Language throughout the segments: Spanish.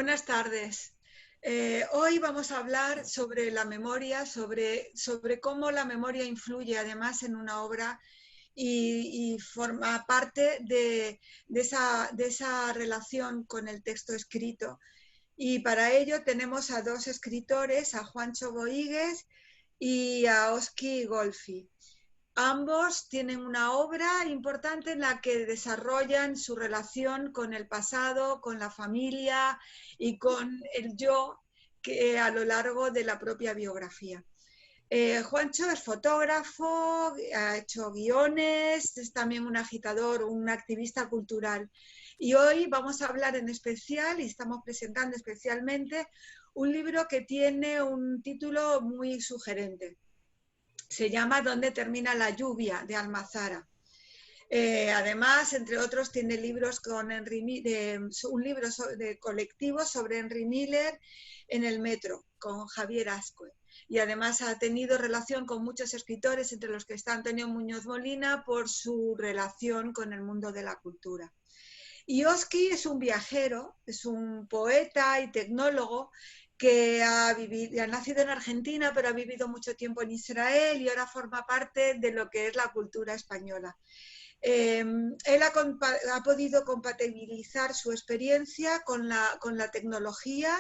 Buenas tardes. Hoy vamos a hablar sobre la memoria, sobre cómo la memoria influye además en una obra y forma parte de esa relación con el texto escrito. Y para ello tenemos a dos escritores, a Juancho Boigues y a Oski Golfi. Ambos tienen una obra importante en la que desarrollan su relación con el pasado, con la familia y con el yo que a lo largo de la propia biografía. Juancho es fotógrafo, ha hecho guiones, es también un agitador, un activista cultural. Y hoy vamos a hablar en especial, y estamos presentando especialmente, un libro que tiene un título muy sugerente. Se llama ¿Dónde termina la lluvia?, de Almazara. Además, entre otros, tiene libros con un libro de colectivo sobre Henry Miller en el metro, con Javier Azcue. Y además ha tenido relación con muchos escritores, entre los que está Antonio Muñoz Molina, por su relación con el mundo de la cultura. Y Oski es un viajero, es un poeta y tecnólogo que ha nacido en Argentina, pero ha vivido mucho tiempo en Israel y ahora forma parte de lo que es la cultura española. Él ha podido compatibilizar su experiencia con la tecnología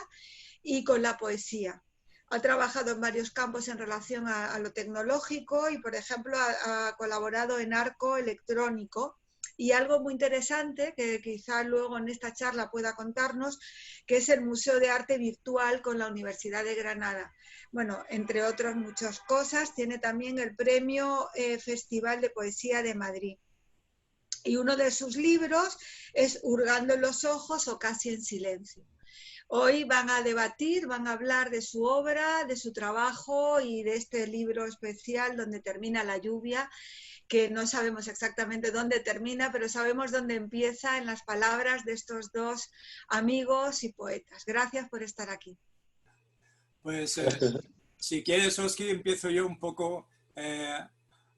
y con la poesía. Ha trabajado en varios campos en relación a lo tecnológico y, por ejemplo, ha colaborado en Arco Electrónico. Y algo muy interesante, que quizá luego en esta charla pueda contarnos, que es el Museo de Arte Virtual con la Universidad de Granada. Bueno, entre otras muchas cosas, tiene también el premio Festival de Poesía de Madrid. Y uno de sus libros es Hurgando en los ojos o Casi en silencio. Hoy van a debatir, van a hablar de su obra, de su trabajo y de este libro especial Donde termina la lluvia, que no sabemos exactamente dónde termina, pero sabemos dónde empieza, en las palabras de estos dos amigos y poetas. Gracias por estar aquí. Pues si quieres, Oski, empiezo yo un poco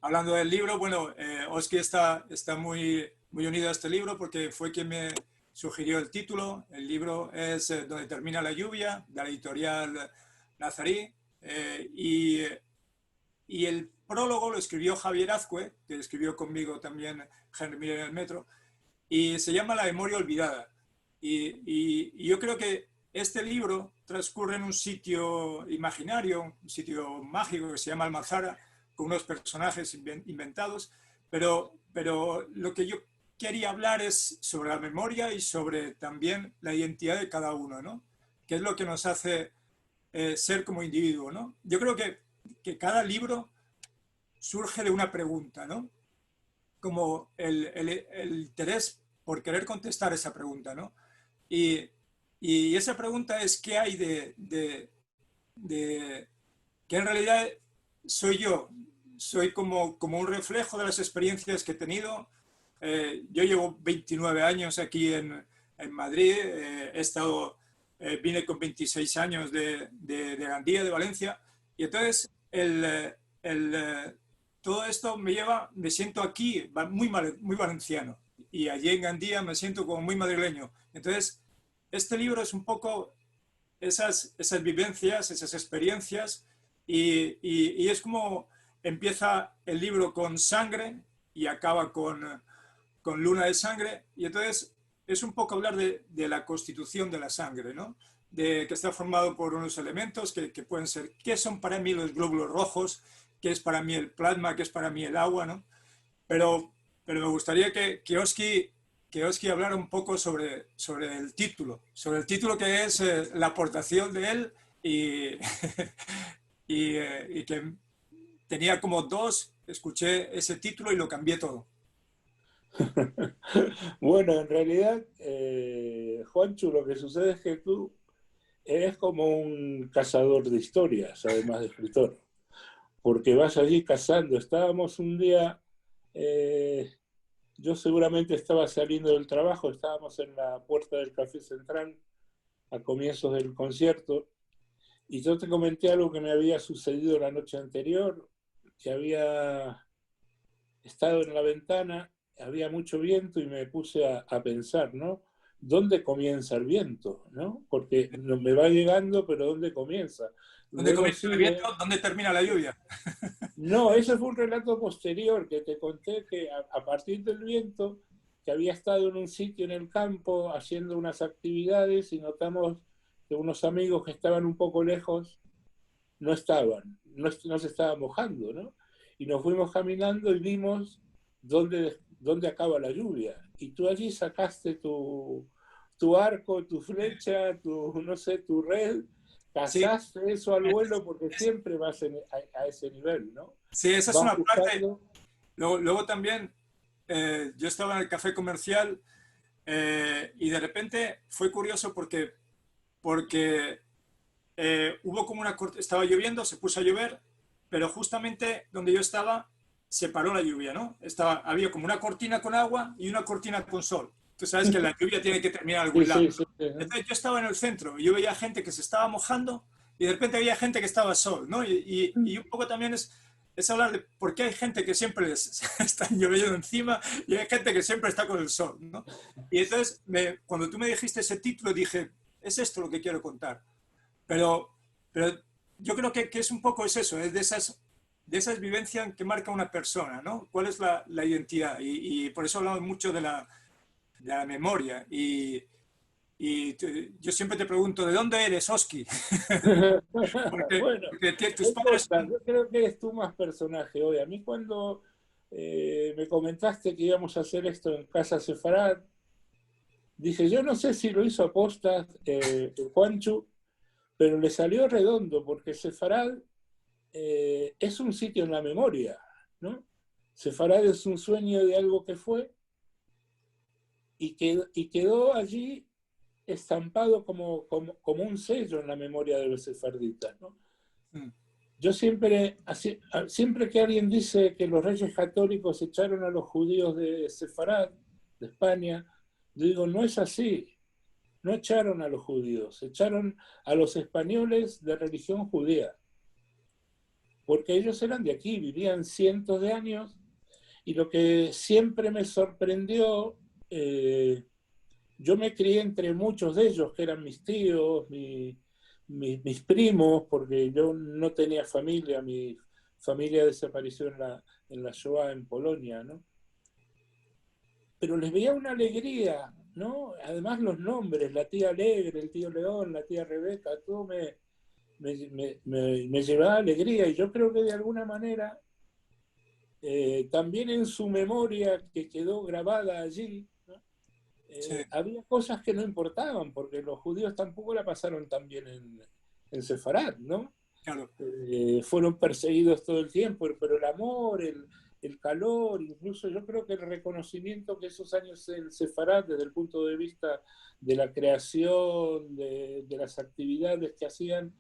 hablando del libro. Bueno, Oski está muy unido a este libro porque fue quien me sugirió el título. El libro es Donde termina la lluvia, de la editorial Nazarí. Y el prólogo lo escribió Javier Azcue, que escribió conmigo también Henry Miller en el metro, y se llama La memoria olvidada. Y yo creo que este libro transcurre en un sitio imaginario, un sitio mágico que se llama Almazara, con unos personajes inventados, pero lo que yo quería hablar es sobre la memoria y sobre también la identidad de cada uno, ¿no? Que es lo que nos hace ser como individuo, ¿no? Yo creo que cada libro surge de una pregunta, ¿no? Como el interés por querer contestar esa pregunta, ¿no? Y esa pregunta es ¿qué hay que en realidad soy yo? Soy como un reflejo de las experiencias que he tenido. Yo llevo 29 años aquí en Madrid, vine con 26 años de Gandía, de Valencia, y entonces todo esto me siento aquí muy valenciano, y allí en Gandía me siento como muy madrileño. Entonces, este libro es un poco esas vivencias, esas experiencias, y es como empieza el libro con sangre y acaba con luna de sangre, y entonces es un poco hablar de la constitución de la sangre, ¿no? Que está formado por unos elementos que pueden ser, ¿qué son para mí los glóbulos rojos? ¿Qué es para mí el plasma? ¿Qué es para mí el agua? ¿No? Pero me gustaría que Oski hablara un poco sobre el título que es la aportación de él, y, y que tenía como dos, escuché ese título y lo cambié todo. Bueno, en realidad, Juancho, lo que sucede es que tú eres como un cazador de historias, además de escritor, porque vas allí cazando. Estábamos un día, yo seguramente estaba saliendo del trabajo, estábamos en la puerta del Café Central a comienzos del concierto, y yo te comenté algo que me había sucedido la noche anterior, que había estado en la ventana, había mucho viento y me puse a pensar, ¿no? ¿dónde comienza el viento? ¿No? Porque no me va llegando, pero ¿dónde comienza? ¿Dónde Luego comienza el sigue... viento? ¿Dónde termina la lluvia? No, ese fue un relato posterior que te conté que a partir del viento, que había estado en un sitio en el campo haciendo unas actividades y notamos que unos amigos que estaban un poco lejos no estaban, no se estaban mojando, ¿no? Y nos fuimos caminando y vimos dónde acaba la lluvia. Y tú allí sacaste tu arco, tu flecha, no sé, tu red, Sí, cazaste eso al vuelo porque siempre vas a ese nivel, ¿no? sí, esa es Vas una parte. buscando... Luego también, yo estaba en el café comercial y de repente fue curioso porque hubo como estaba lloviendo, se puso a llover, pero justamente donde yo estaba se paró la lluvia, ¿no? Había como una cortina con agua y una cortina con sol. Tú sabes que la lluvia tiene que terminar a Sí, algún lado. sí, sí, sí. Entonces yo estaba en el centro y yo veía gente que se estaba mojando y de repente había gente que estaba sol, ¿no? Y un poco también es hablar de por qué hay gente que siempre les está lloviendo encima y hay gente que siempre está con el sol, ¿no? Y entonces, cuando tú me dijiste ese título, dije, es esto lo que quiero contar. Pero, pero yo creo que es un poco eso, es de esas vivencias que marca una persona, ¿no? ¿Cuál es la identidad? Y por eso hablamos mucho de la memoria. Yo siempre te pregunto, ¿de dónde eres, Oski? Bueno, Porque no tus padres... importa, yo creo que eres tú más personaje hoy. A mí cuando me comentaste que íbamos a hacer esto en Casa Sefarad, dije, yo no sé si lo hizo a posta Juanchu, pero le salió redondo, porque Sefarad es un sitio en la memoria, ¿no? Sefarad es un sueño de algo que fue y quedó allí estampado como un sello en la memoria de los sefarditas, ¿no? Mm. Yo siempre que alguien dice que los reyes católicos echaron a los judíos de Sefarad, de España, yo digo, no es así. No echaron a los judíos, echaron a los españoles de religión judía, porque ellos eran de aquí, vivían cientos de años, y lo que siempre me sorprendió, yo me crié entre muchos de ellos, que eran mis tíos, mis primos, porque yo no tenía familia, mi familia desapareció en la Shoah en Polonia, ¿no? Pero les veía una alegría, ¿no? Además los nombres, la tía Alegre, el tío León, la tía Rebeca, todo me llevaba alegría y yo creo que de alguna manera también en su memoria que quedó grabada allí, ¿no? Sí, Había cosas que no importaban porque los judíos tampoco la pasaron tan bien en Sefarad, ¿no? claro. Fueron perseguidos todo el tiempo, pero el amor, el calor, incluso yo creo que el reconocimiento que esos años en Sefarad, desde el punto de vista de la creación, de las actividades que hacían,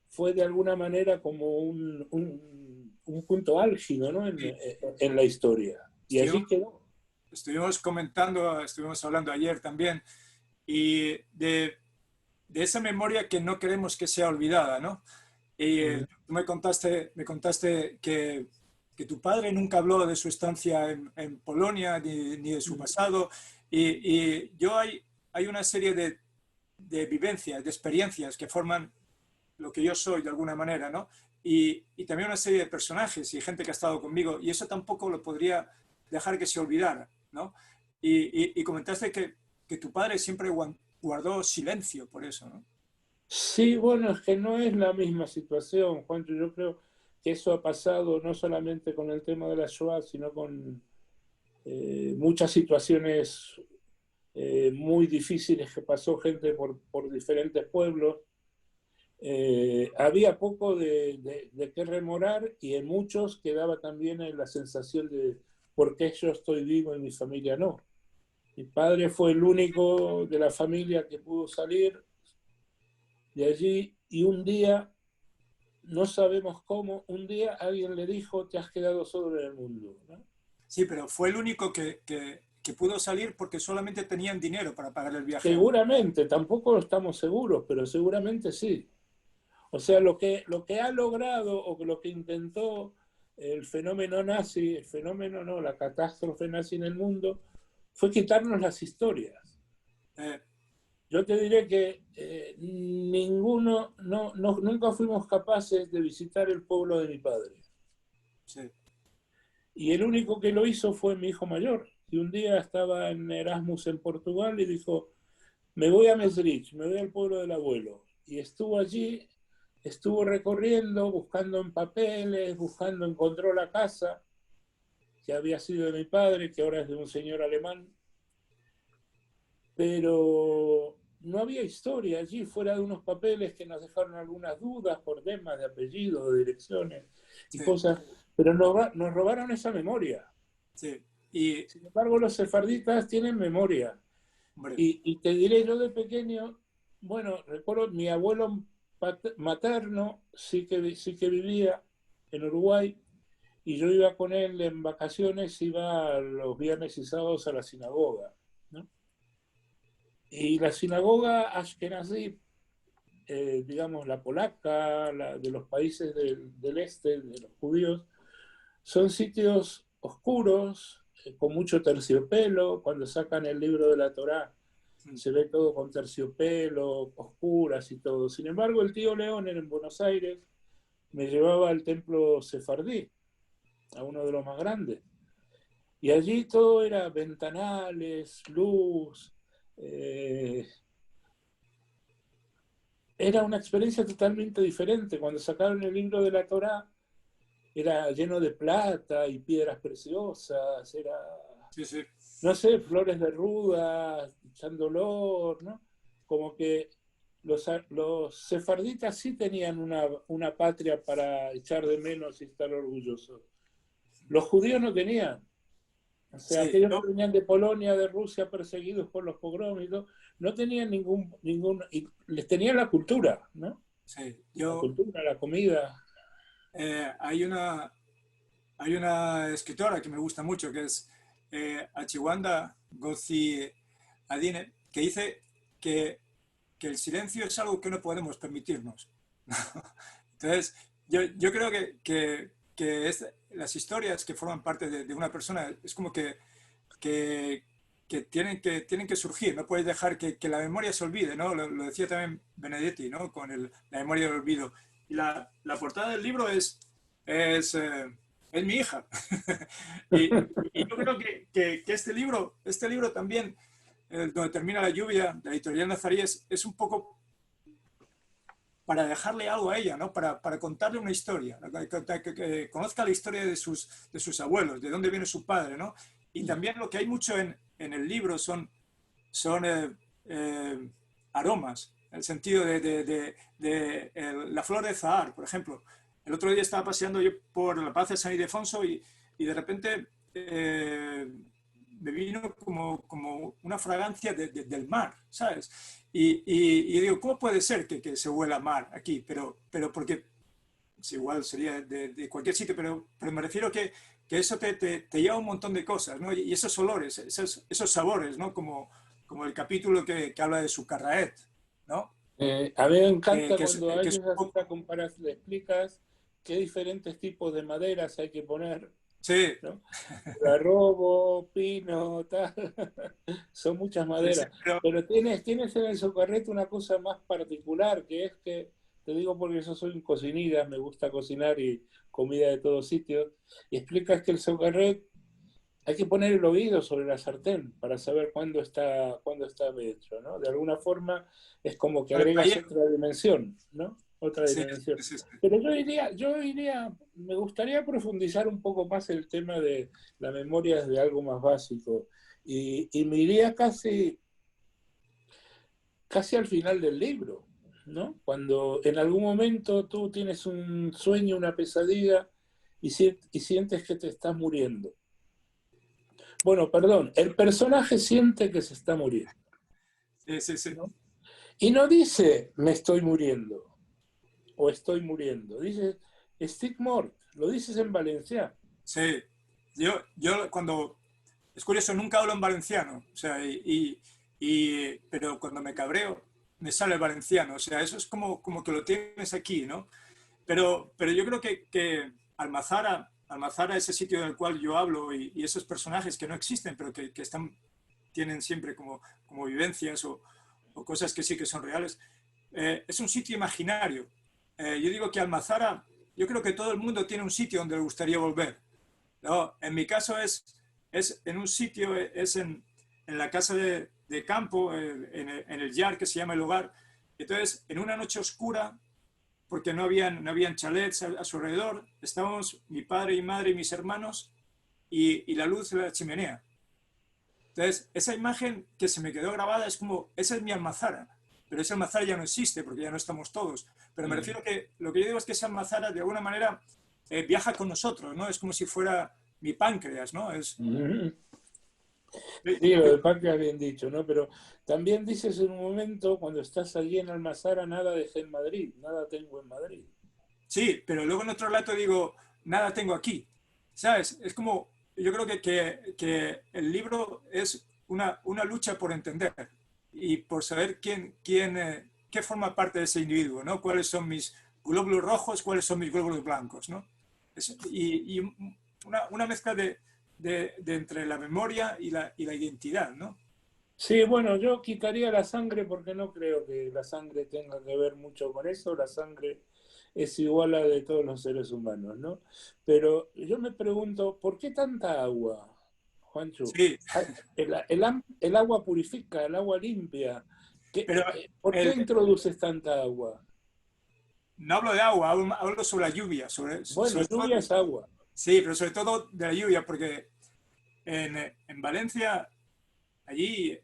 fue de alguna manera como un punto álgido, ¿no? Sí. En la historia. Y Estuvimos, allí quedó. estuvimos hablando ayer también, y de esa memoria que no queremos que sea olvidada, ¿no? Y tú me contaste que tu padre nunca habló de su estancia en Polonia ni de su pasado. Y yo hay una serie de vivencias, de experiencias que forman lo que yo soy de alguna manera, ¿no? Y también una serie de personajes y gente que ha estado conmigo. Y eso tampoco lo podría dejar que se olvidara, ¿no? Y comentaste que tu padre siempre guardó silencio por eso, ¿no? Sí, bueno, es que no es la misma situación, Juancho. Yo creo que eso ha pasado no solamente con el tema de la Shoah, sino con muchas situaciones muy difíciles que pasó gente por diferentes pueblos. Había poco de qué rememorar y en muchos quedaba también la sensación de por qué yo estoy vivo y mi familia no. Mi padre fue el único de la familia que pudo salir de allí y un día, no sabemos cómo, un día alguien le dijo, te has quedado solo en el mundo, ¿no? Sí, pero fue el único que pudo salir porque solamente tenían dinero para pagar el viaje. Seguramente, tampoco estamos seguros, pero seguramente sí. O sea, lo que ha logrado o lo que intentó el fenómeno nazi, el fenómeno no, la catástrofe nazi en el mundo, fue quitarnos las historias. Yo te diré que ninguno, nunca fuimos capaces de visitar el pueblo de mi padre. Sí. Y el único que lo hizo fue mi hijo mayor. Y un día estaba en Erasmus en Portugal y dijo, me voy a Mesrich, me voy al pueblo del abuelo. Y estuvo allí, estuvo recorriendo, buscando en papeles, buscando, encontró la casa que había sido de mi padre, que ahora es de un señor alemán. Pero no había historia allí, fuera de unos papeles que nos dejaron algunas dudas por temas de apellidos, de direcciones y Sí, cosas, pero nos robaron esa memoria. sí. Y, Sin embargo, los sefarditas tienen memoria. hombre, Y te diré, yo de pequeño, bueno, recuerdo mi abuelo materno sí que vivía en Uruguay y yo iba con él en vacaciones, iba los viernes y sábados a la sinagoga, ¿no? Y la sinagoga Ashkenazí, digamos la polaca, la de los países del este, de los judíos, son sitios oscuros, con mucho terciopelo. Cuando sacan el libro de la Torá, se ve todo con terciopelo, oscuras y todo. Sin embargo, el tío León en Buenos Aires me llevaba al templo sefardí, a uno de los más grandes. Y allí todo era ventanales, luz. Era una experiencia totalmente diferente. Cuando sacaron el libro de la Torá, era lleno de plata y piedras preciosas, era, sí, sí. no sé, flores de ruda, echando olor, ¿no? Como que los sefarditas sí tenían una patria para echar de menos y estar orgullosos. Los judíos no tenían. O sea, Sí, aquellos que venían de Polonia, de Rusia, perseguidos por los pogroms y todo, no tenían y les tenían la cultura, ¿no? sí. La cultura, la comida. Hay hay una escritora que me gusta mucho, que es Achiwanda Ngozi Adine, que dice que, que el silencio es algo que no podemos permitirnos. Entonces, yo creo las historias que forman parte de una persona es como que, que tienen que surgir, no puedes dejar que la memoria se olvide, ¿no? Lo decía también Benedetti, ¿no? Con la memoria del olvido. Y la portada del libro es, es mi hija. Y yo creo que este libro también, donde termina la lluvia, de la editorial Nazaríes, es un poco para dejarle algo a ella, ¿no? Para contarle una historia, que conozca la historia de sus abuelos, de dónde viene su padre, ¿no? Y también lo que hay mucho en el libro son aromas, en el sentido de la flor de Zahar, por ejemplo. El otro día estaba paseando yo por la plaza de San Ildefonso y de repente me vino como una fragancia del mar, ¿sabes? Y digo, ¿cómo puede ser que se huela a mar aquí? Pero porque pues igual sería de cualquier sitio, pero me refiero que eso te lleva un montón de cosas, ¿no? Y esos olores, esos sabores, ¿no? Como el capítulo que habla de su carraet, ¿no? A mí me encanta cuando a Que es ellos haces la comparación, le explicas qué diferentes tipos de maderas hay que poner, sí, ¿no? Garrobo, pino, tal. Son muchas sí, sí, maderas. Pero tienes en el socarrete una cosa más particular, que es que, te digo porque yo soy un cocinilla, me gusta cocinar y comida de todos sitios, y explicas que el socarrete hay que poner el oído sobre la sartén para saber cuándo está hecho, ¿no? De alguna forma es como que agregas otra dimensión, ¿no? Otra sí, dimensión. sí, sí. Pero me gustaría profundizar un poco más el tema de la memoria desde algo más básico. Y me iría casi al final del libro, ¿no? Cuando en algún momento tú tienes un sueño, una pesadilla y sientes que te estás muriendo. Bueno, perdón, el personaje siente que se está muriendo, Sí, sí, sí. ¿no? Y no dice, me estoy muriendo, o estoy muriendo. Dice, estic mort. Lo dices en valenciano. Sí. Yo cuando... Es curioso, nunca hablo en valenciano. O sea, pero cuando me cabreo, me sale el valenciano. O sea, eso es como que lo tienes aquí, ¿no? Pero yo creo que Almazara, ese sitio del cual yo hablo y esos personajes que no existen, pero que tienen siempre como vivencias o cosas que sí que son reales, es un sitio imaginario. Yo digo que Almazara, yo creo que todo el mundo tiene un sitio donde le gustaría volver. No, en mi caso es en un sitio, es en la casa de campo, en el yard que se llama El Hogar. Entonces, en una noche oscura, porque no habían chalets a su alrededor, estábamos mi padre y madre y mis hermanos y la luz de la chimenea. Entonces, esa imagen que se me quedó grabada es como, esa es mi Almazara, pero esa Almazara ya no existe porque ya no estamos todos. Pero me refiero que lo que yo digo es que esa Almazara de alguna manera viaja con nosotros, ¿no? Es como si fuera mi páncreas, ¿no? Sí, lo de páncreas bien dicho, ¿no? Pero también dices en un momento, cuando estás allí en Almazara, nada dejé en Madrid, nada tengo en Madrid. Sí, pero luego en otro relato digo, nada tengo aquí, ¿sabes? Es como, yo creo que el libro es una lucha por entender y por saber qué forma parte de ese individuo, ¿no? Cuáles son mis glóbulos rojos, cuáles son mis glóbulos blancos, ¿no? Y una mezcla de entre la memoria y la identidad, ¿no? Sí, bueno, yo quitaría la sangre porque no creo que la sangre tenga que ver mucho con eso. La sangre es igual a la de todos los seres humanos, ¿no? Pero yo me pregunto, ¿por qué tanta agua, Juancho? Sí, El agua purifica, el agua limpia. pero ¿Por qué el, introduces tanta agua? no hablo de agua, hablo sobre la lluvia, Bueno, sobre todo, lluvia es agua. sí, pero sobre todo de la lluvia, porque en Valencia, allí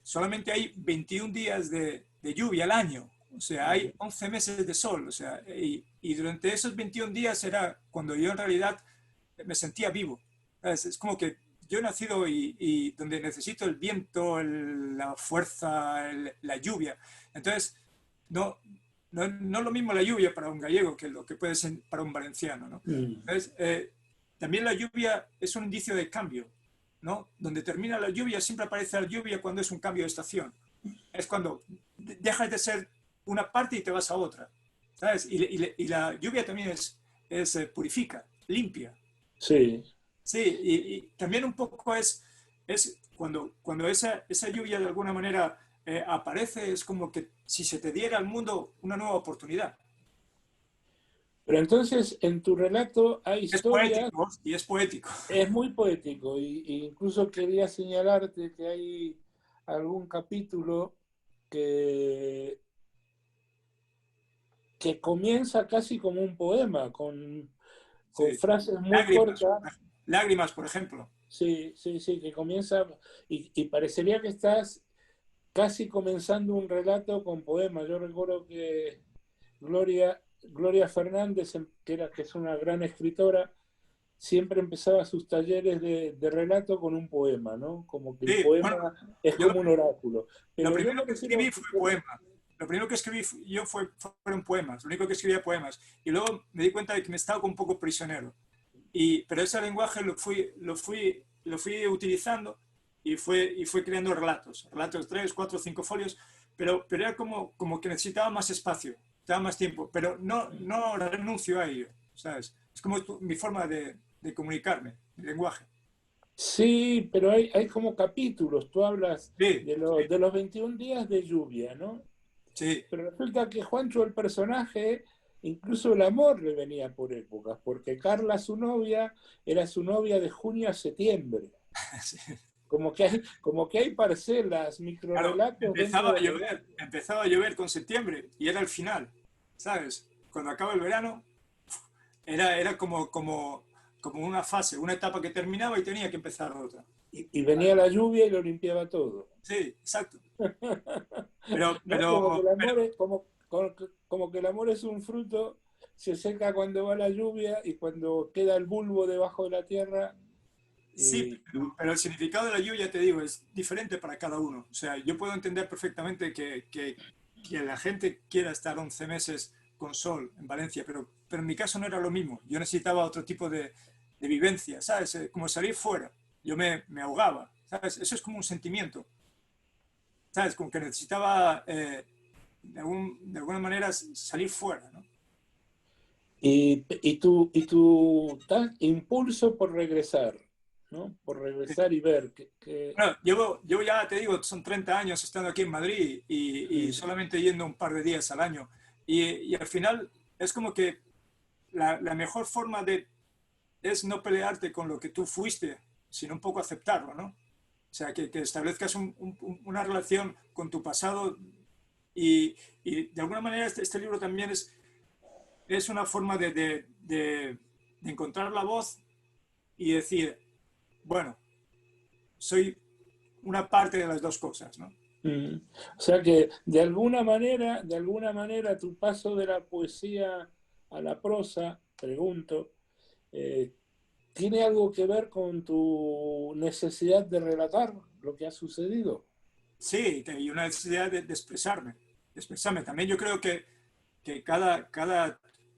solamente hay 21 días de lluvia al año, o sea, hay 11 meses de sol, o sea, y durante esos 21 días era cuando yo en realidad me sentía vivo. Es como que yo he nacido y donde necesito el viento, la fuerza, la lluvia. Entonces, no, no es lo mismo la lluvia para un gallego que lo que puede ser para un valenciano, ¿no? Mm. Entonces, también la lluvia es un indicio de cambio, ¿no? Donde termina la lluvia, siempre aparece la lluvia cuando es un cambio de estación. Es cuando dejas de ser una parte y te vas a otra, ¿sabes? Y la lluvia también purifica, limpia. Sí. Sí, y también un poco es cuando esa lluvia de alguna manera aparece, es como que si se te diera al mundo una nueva oportunidad. Pero entonces, en tu relato hay Es historias. poético y es poético. Es muy poético y incluso quería señalarte que hay algún capítulo que, que comienza casi como un poema, con Sí. frases muy Lágrimas, cortas. lágrimas, por ejemplo. Sí, sí, sí, que comienza y parecería que estás casi comenzando un relato con poema. Yo recuerdo que Gloria Fernández, que es una gran escritora, siempre empezaba sus talleres de relato con un poema, ¿no? Como que el Sí, bueno, poema es yo como un oráculo. lo Pero yo primero me que refiero escribí fue poema. Lo primero que escribí yo fueron poemas. Lo único que escribía poemas. Y luego me di cuenta de que me estaba un poco prisionero. Pero ese lenguaje lo fui utilizando y fue creando relatos. Relatos de 3, 4, 5 folios. Pero era como que necesitaba más espacio, necesitaba más tiempo. Pero no renuncio a ello, ¿sabes? Es como mi forma de comunicarme, mi lenguaje. sí, pero hay como capítulos. Tú hablas Sí, de los 21 días de lluvia, ¿no? sí. Pero resulta que Juancho, el personaje, incluso el amor le venía por épocas, porque Carla, su novia, era su novia de junio a septiembre. Sí. Como que hay parcelas, Claro, microrelatos dentro del relato. empezaba a llover con septiembre y era el final, ¿sabes? Cuando acaba el verano, era como una fase, una etapa que terminaba y tenía que empezar otra. Y venía la lluvia y lo limpiaba todo. Sí, exacto. Pero, ¿No? Como que pero, el pero amor es, como que el amor es un fruto, se seca cuando va la lluvia y cuando queda el bulbo debajo de la tierra. sí, Y, pero el significado de la lluvia, te digo, es diferente para cada uno. O sea, yo puedo entender perfectamente que la gente quiera estar 11 meses con sol en Valencia, pero en mi caso no era lo mismo. Yo necesitaba otro tipo de vivencia, ¿sabes? Como salir fuera. Yo me ahogaba, ¿sabes? Eso es como un sentimiento, ¿sabes? Como que necesitaba, de alguna manera, salir fuera, ¿no? y tu tal impulso por regresar, ¿no? Por regresar y ver Bueno, llevo ya, te digo, son 30 años estando aquí en Madrid y solamente yendo un par de días al año. Y al final es como que la mejor forma es no pelearte con lo que tú fuiste, sino un poco aceptarlo, ¿no? O sea, que establezcas una relación con tu pasado y de alguna manera este libro también es una forma de encontrar la voz y decir, bueno, soy una parte de las dos cosas, ¿no? O sea que de alguna manera tu paso de la poesía a la prosa, pregunto, ¿tiene algo que ver con tu necesidad de relatar lo que ha sucedido? Sí, y una necesidad de expresarme. También yo creo que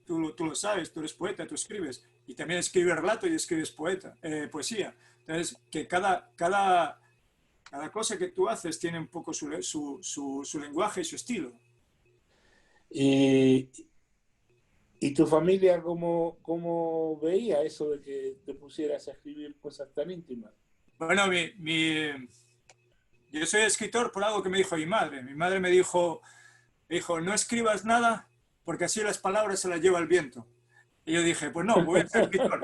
tú lo sabes, tú eres poeta, tú escribes, y también escribes relato y escribes poesía. Entonces, que cada cosa que tú haces tiene un poco su lenguaje y su estilo. Y, ¿Y tu familia cómo veía eso de que te pusieras a escribir cosas tan íntimas? Bueno, yo soy escritor por algo que me dijo mi madre. Mi madre me dijo, no escribas nada porque así las palabras se las lleva el viento. Y yo dije, pues no, voy a ser escritor.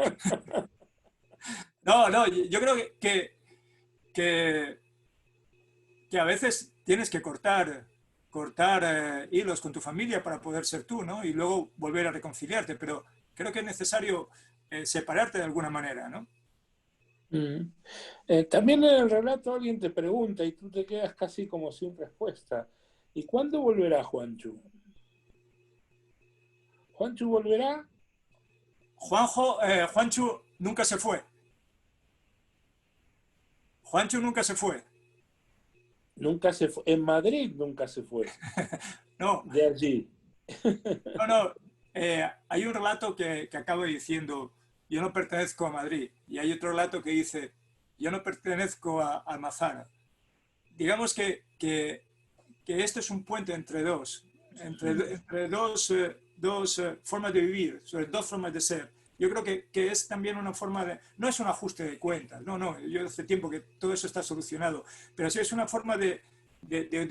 No, yo creo que a veces tienes que cortar hilos con tu familia para poder ser tú, ¿no? Y luego volver a reconciliarte, pero creo que es necesario separarte de alguna manera, ¿no? También en el relato alguien te pregunta y tú te quedas casi como sin respuesta. ¿Y cuándo volverá Juanchu? ¿Juanchu volverá? Juanchu nunca se fue. Juanchu nunca se fue. Nunca se fue. En Madrid nunca se fue. No. De allí. No. Hay un relato que acaba diciendo, yo no pertenezco a Madrid. Y hay otro relato que dice, yo no pertenezco a Almazara. Digamos que esto es un puente entre dos formas de vivir, sobre dos formas de ser. Yo creo que es también una forma de... No es un ajuste de cuentas, no, yo hace tiempo que todo eso está solucionado, pero sí es una forma de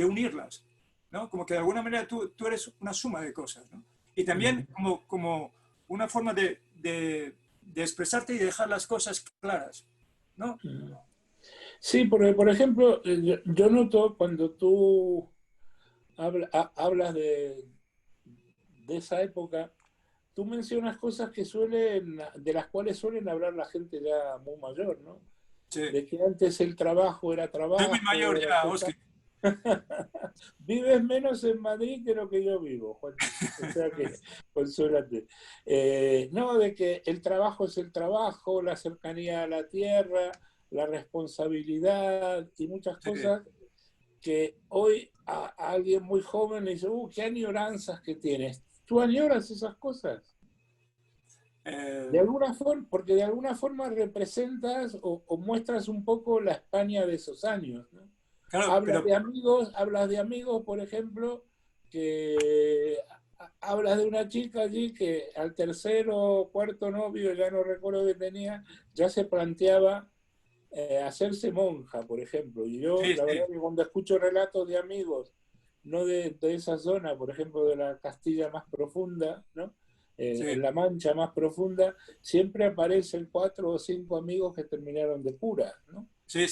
unirlas, ¿no? Como que de alguna manera tú eres una suma de cosas, ¿no? Y también como una forma de expresarte y de dejar las cosas claras, ¿no? Sí, porque por ejemplo, yo noto cuando tú hablas de esa época, tú mencionas cosas de las cuales suelen hablar la gente ya muy mayor, ¿no? Sí. De que antes el trabajo era trabajo. Soy muy mayor ya, Oscar. Vives menos en Madrid que lo que yo vivo, Juan. O sea que, consólate. No, de que el trabajo es el trabajo, la cercanía a la tierra, la responsabilidad y muchas cosas que hoy a alguien muy joven le dice, qué añoranzas que tienes. ¿Tú añoras esas cosas? De alguna forma, porque de alguna forma representas o muestras un poco la España de esos años, ¿no? Claro, hablas de amigos, por ejemplo, que hablas de una chica allí que al tercero o cuarto novio, ya no recuerdo que tenía, ya se planteaba hacerse monja, por ejemplo. Y yo, la verdad que cuando escucho relatos de amigos, no de esa zona, por ejemplo, de la Castilla más profunda, ¿no? En la Mancha más profunda, siempre aparecen 4 o 5 amigos que terminaron de curas, ¿no? Sí,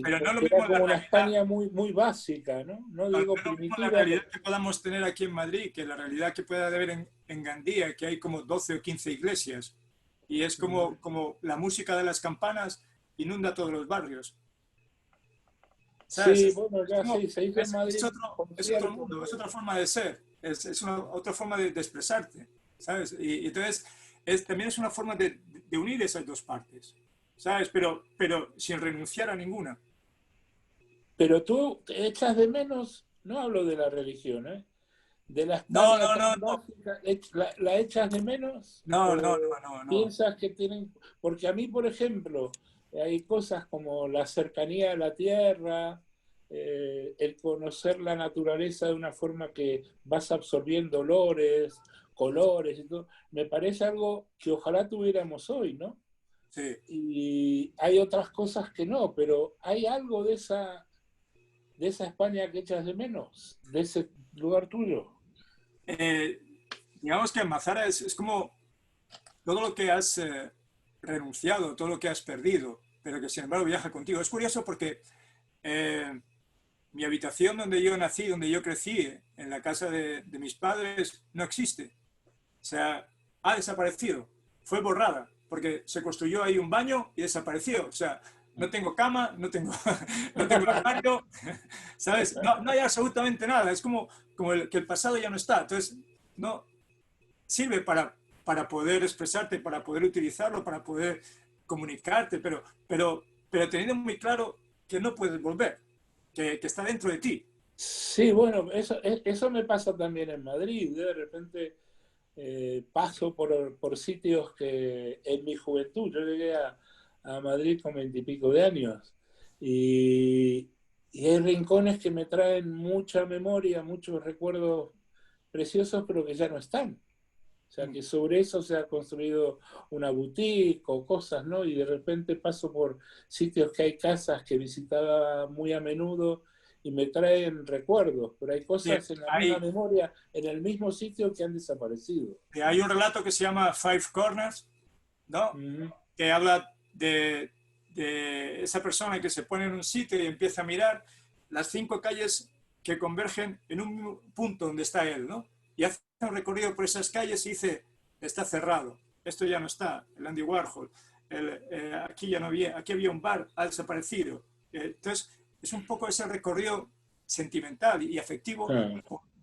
pero no lo era mismo como la una España muy, muy básica, ¿no? No digo primitiva. La realidad que podamos tener aquí en Madrid, que la realidad que pueda haber en Gandía, que hay como 12 o 15 iglesias, y es como la música de las campanas inunda todos los barrios. ¿Sabes? Sí, bueno, ya se hizo en Madrid. Es otro mundo, es otra forma de ser, es otra forma de expresarte, ¿sabes? Y entonces también es una forma de unir esas dos partes, ¿sabes? Pero sin renunciar a ninguna. Pero tú echas de menos, no hablo de la religión, ¿eh? De la España básica, ¿la echas de menos? No. ¿Piensas que tienen...? Porque a mí, por ejemplo, hay cosas como la cercanía a la tierra, el conocer la naturaleza de una forma que vas absorbiendo olores, colores y todo, me parece algo que ojalá tuviéramos hoy, ¿no? Sí. Y hay otras cosas que no, pero hay algo de esa España que echas de menos, de ese lugar tuyo. Eh, digamos que Mazara es como todo lo que has renunciado, todo lo que has perdido, pero que sin embargo viaja contigo. Es curioso porque mi habitación donde yo nací, donde yo crecí, en la casa de mis padres, no existe. O sea, ha desaparecido. Fue borrada, porque se construyó ahí un baño y desapareció. O sea, no tengo cama, no tengo, no tengo armario, ¿sabes? No, no hay absolutamente nada. Es como que el pasado ya no está. Entonces, no sirve para poder expresarte, para poder utilizarlo, para poder comunicarte, pero teniendo muy claro que no puedes volver, que está dentro de ti. Sí, bueno, eso me pasa también en Madrid. De repente paso por sitios que en mi juventud, yo llegué a Madrid con 20 y pico de años, y hay rincones que me traen mucha memoria, muchos recuerdos preciosos, pero que ya no están. O sea, que sobre eso se ha construido una boutique o cosas, ¿no? Y de repente paso por sitios que hay casas que visitaba muy a menudo y me traen recuerdos, pero hay Bien, cosas en la misma memoria, en el mismo sitio, que han desaparecido. hay un relato que se llama Five Corners, ¿no? Uh-huh. Que habla de esa persona que se pone en un sitio y empieza a mirar las 5 calles que convergen en un punto donde está él, ¿no? Y hace un recorrido por esas calles y dice, está cerrado, esto ya no está, el Andy Warhol, aquí ya no había, aquí había un bar, ha desaparecido. Entonces, es un poco ese recorrido sentimental y afectivo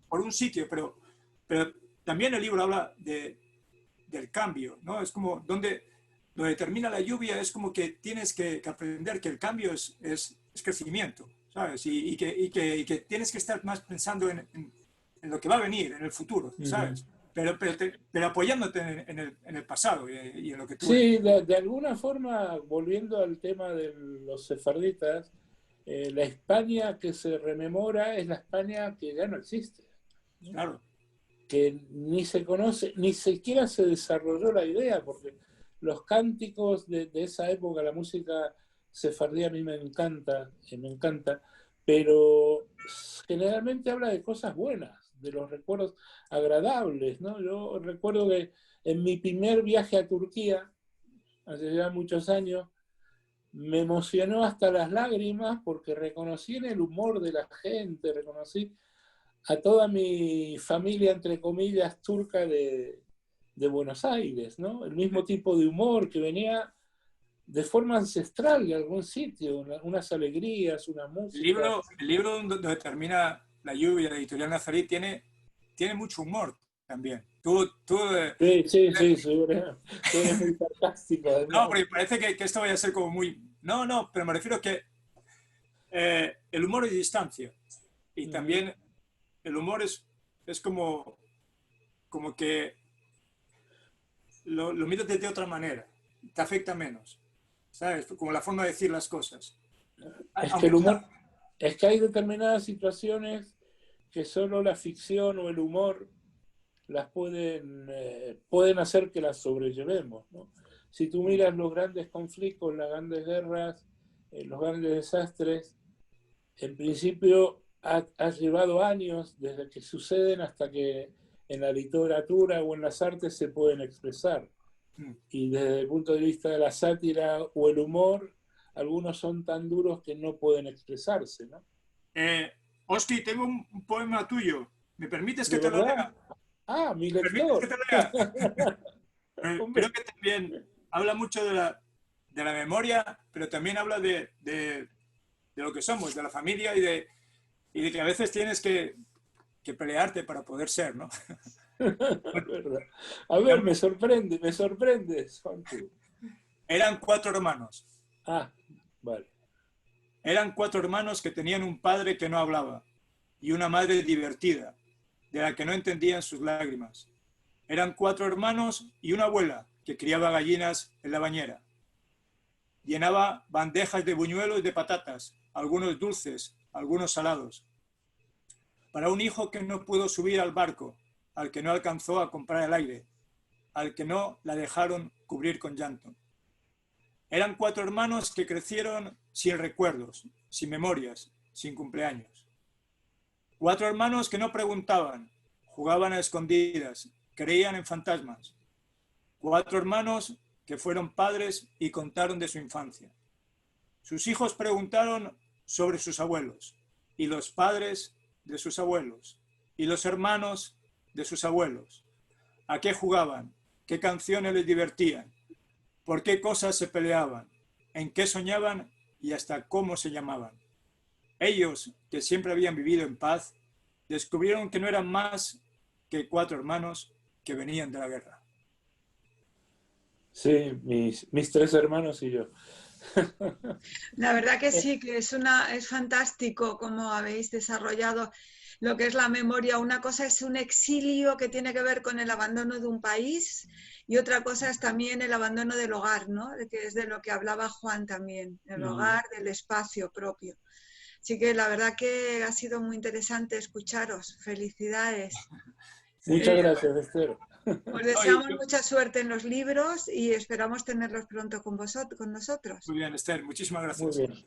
por un sitio, pero también el libro habla del cambio, ¿no? Es como donde termina la lluvia, es como que tienes que aprender que el cambio es crecimiento, ¿sabes? Y que tienes que estar más pensando en lo que va a venir, en el futuro, ¿sabes? Pero apoyándote en el pasado y en lo que tú eres. Sí, de alguna forma, volviendo al tema de los sefarditas, la España que se rememora es la España que ya no existe, ¿no? Claro. Que ni se conoce, ni siquiera se desarrolló la idea, porque los cánticos de esa época, la música sefardí a mí me encanta, pero generalmente habla de cosas buenas, de los recuerdos agradables, ¿no? Yo recuerdo que en mi primer viaje a Turquía, hace ya muchos años, me emocionó hasta las lágrimas porque reconocí en el humor de la gente, reconocí a toda mi familia, entre comillas, turca de Buenos Aires, ¿no? El mismo tipo de humor que venía de forma ancestral de algún sitio, unas alegrías, una música. El libro donde termina la lluvia de Editorial Nazarí tiene mucho humor también. Sí, tú eres muy sarcástico. No, porque parece que esto vaya a ser como muy... No, pero me refiero a que el humor es distancia. Y también el humor es como que lo miras de otra manera. Te afecta menos. ¿Sabes? Como la forma de decir las cosas. Es que el humor, es que hay determinadas situaciones que solo la ficción o el humor las pueden hacer que las sobrellevemos, ¿no? Si tú miras los grandes conflictos, las grandes guerras, los grandes desastres, en principio ha llevado años desde que suceden hasta que en la literatura o en las artes se pueden expresar. Y desde el punto de vista de la sátira o el humor, algunos son tan duros que no pueden expresarse, ¿no? Oski, tengo un poema tuyo. ¿Me permites que ¿De te lo verdad? lea? Ah, mi ¿Me permites que lector. te lo lea? Creo que también habla mucho de la memoria, pero también habla de lo que somos, de la familia y de que a veces tienes que pelearte para poder ser, ¿no? A ver, me sorprendes, Juanjo. Eran 4 hermanos. Ah, vale. Eran 4 hermanos que tenían un padre que no hablaba y una madre divertida, de la que no entendían sus lágrimas. Eran 4 hermanos y una abuela que criaba gallinas en la bañera. Llenaba bandejas de buñuelos y de patatas, algunos dulces, algunos salados. Para un hijo que no pudo subir al barco, al que no alcanzó a comprar el aire, al que no la dejaron cubrir con llanto. Eran 4 hermanos que crecieron sin recuerdos, sin memorias, sin cumpleaños. 4 hermanos que no preguntaban, jugaban a escondidas, creían en fantasmas. 4 hermanos que fueron padres y contaron de su infancia. Sus hijos preguntaron sobre sus abuelos, y los padres de sus abuelos, y los hermanos de sus abuelos. ¿A qué jugaban? ¿Qué canciones les divertían? ¿Por qué cosas se peleaban? ¿En qué soñaban? Y hasta cómo se llamaban. Ellos, que siempre habían vivido en paz, descubrieron que no eran más que 4 hermanos que venían de la guerra. Sí, mis 3 hermanos y yo. La verdad que sí, que es fantástico cómo habéis desarrollado lo que es la memoria. Una cosa es un exilio que tiene que ver con el abandono de un país y otra cosa es también el abandono del hogar, ¿no? Que es de lo que hablaba Juan también, el hogar, del espacio propio. Así que la verdad que ha sido muy interesante escucharos. Felicidades. Muchas gracias, Esther. Os deseamos mucha suerte en los libros y esperamos tenerlos pronto con nosotros. Muy bien, Esther, muchísimas gracias. Muy bien.